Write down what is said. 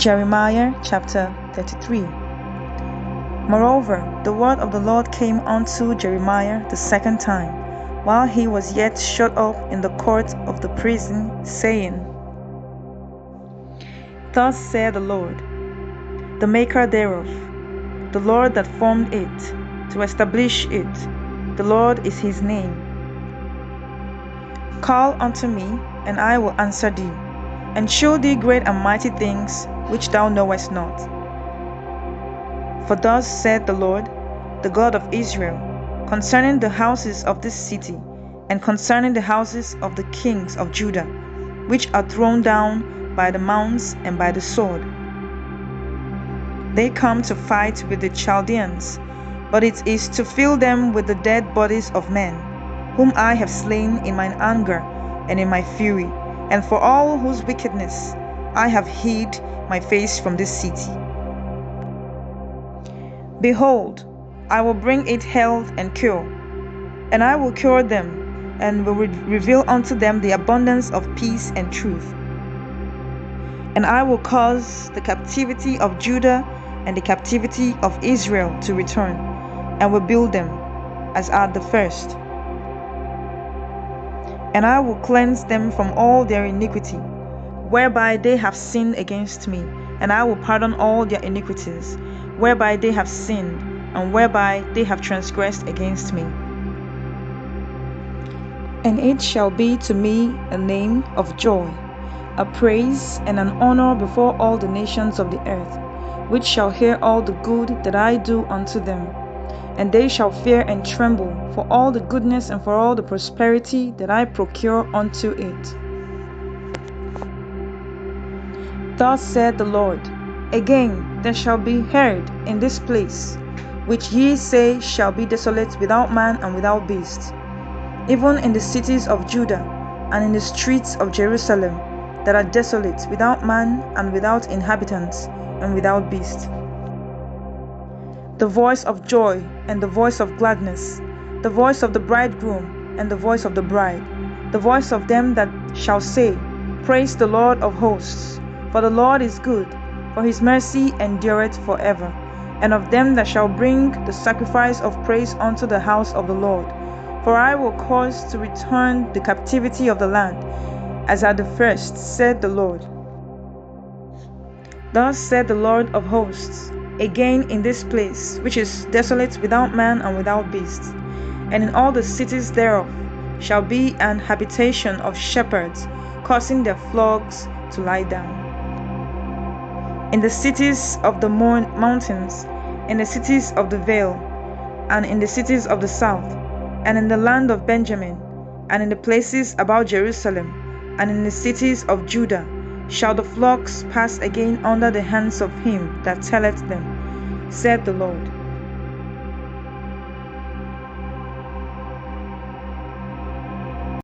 Jeremiah chapter 33. Moreover, the word of the Lord came unto Jeremiah the second time, while he was yet shut up in the court of the prison, saying, Thus saith the Lord, the maker thereof, the Lord that formed it, to establish it, the Lord is his name. Call unto me, and I will answer thee, and shew thee great and mighty things which thou knowest not. For thus saith the Lord, the God of Israel, concerning the houses of this city, and concerning the houses of the kings of Judah, which are thrown down by the mounts and by the sword. They come to fight with the Chaldeans, but it is to fill them with the dead bodies of men, whom I have slain in mine anger and in my fury, and for all whose wickedness I have hid my face from this city. Behold, I will bring it health and cure, and I will cure them, and will reveal unto them the abundance of peace and truth. And I will cause the captivity of Judah and the captivity of Israel to return, and will build them as at the first. And I will cleanse them from all their iniquity, whereby they have sinned against me, and I will pardon all their iniquities, whereby they have sinned, and whereby they have transgressed against me. And it shall be to me a name of joy, a praise and an honor before all the nations of the earth, which shall hear all the good that I do unto them. And they shall fear and tremble for all the goodness and for all the prosperity that I procure unto it. Thus saith the Lord, Again there shall be heard in this place, which ye say shall be desolate without man and without beast, even in the cities of Judah and in the streets of Jerusalem, that are desolate without man and without inhabitants and without beast. The voice of joy and the voice of gladness, the voice of the bridegroom and the voice of the bride, the voice of them that shall say, Praise the Lord of hosts, for the Lord is good, for his mercy endureth forever, and of them that shall bring the sacrifice of praise unto the house of the Lord. For I will cause to return the captivity of the land, as at the first, said the Lord. Thus said the Lord of hosts, Again in this place, which is desolate without man and without beast, and in all the cities thereof, shall be an habitation of shepherds, causing their flocks to lie down. In the cities of the mountains, in the cities of the vale, and in the cities of the south, and in the land of Benjamin, and in the places about Jerusalem, and in the cities of Judah, shall the flocks pass again under the hands of him that telleth them, saith the Lord.